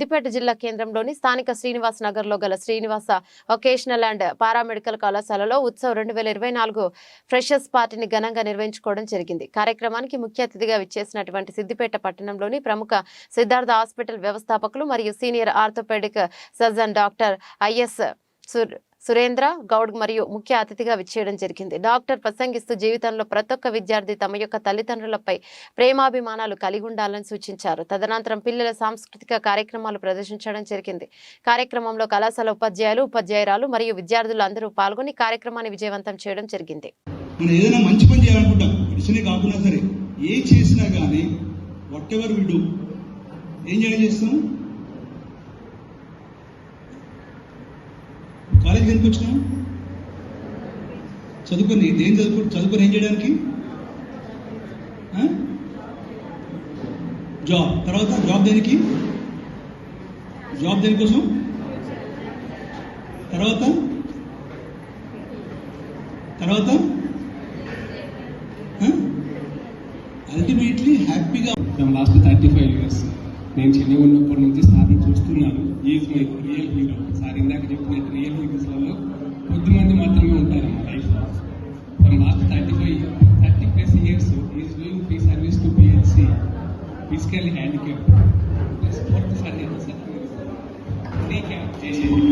సిద్దిపేట జిల్లా కేంద్రంలోని స్థానిక శ్రీనివాస్ నగర్ లో గల శ్రీనివాస వొకేషనల్ అండ్ పారామెడికల్ కళాశాలలో ఉత్సవ్ 2024 ఫ్రెషర్స్ పార్టీని ఘనంగా నిర్వహించుకోవడం జరిగింది. కార్యక్రమానికి ముఖ్య అతిథిగా విచ్చేసినటువంటి సిద్దిపేట పట్టణంలోని ప్రముఖ సిద్ధార్థ హాస్పిటల్ వ్యవస్థాపకులు మరియు senior orthopaedic surgeon doctor I S Surendra Goud మరియు ముఖ్య అతిథిగా విచ్చేయడం జరిగింది. డాక్టర్ ప్రసంగిస్తూ జీవితంలో ప్రతి ఒక్క విద్యార్థి తమ యొక్క తల్లిదండ్రులపై ప్రేమాభిమానాలు కలిగి ఉండాలని సూచించారు. తదనంతరం పిల్లల సాంస్కృతిక కార్యక్రమాలు ప్రదర్శించడం జరిగింది. కార్యక్రమంలో కళాశాల ఉపాధ్యాయులు, ఉపాధ్యాయురాలు మరియు విద్యార్థులు అందరూ పాల్గొని కార్యక్రమాన్ని విజయవంతం చేయడం జరిగింది. మనం ఏదైనా మంచి పని చేయాలనుకుంటాం, ఇడిసనే కాకుండా సరే ఏ చేసినా కానీ వాట్ ఎవర్ వి డూ ఏం చేస్తాం? కాలేజీకి ఎందుకు వచ్చినాం? చదువుకొని దేని చదువుకొని ఏం చేయడానికి? జాబ్. తర్వాత జాబ్ దేనికి? జాబ్ దేనికోసం? తర్వాత అల్టిమేట్లీ హ్యాపీగా. లాస్ట్ 35 years నేను చిన్నగా ఉన్నప్పటి నుంచి సార్ని చూస్తున్నాను. Is my real hero. Sir ఇందాక చెప్పినట్టు రియల్ హీరోస్లలో కొద్దిమంది మాత్రమే ఉంటారు మా లైఫ్లో. From last 30+ years is doing free service to PLC physically handicapped. Sports sir free camp చేసేది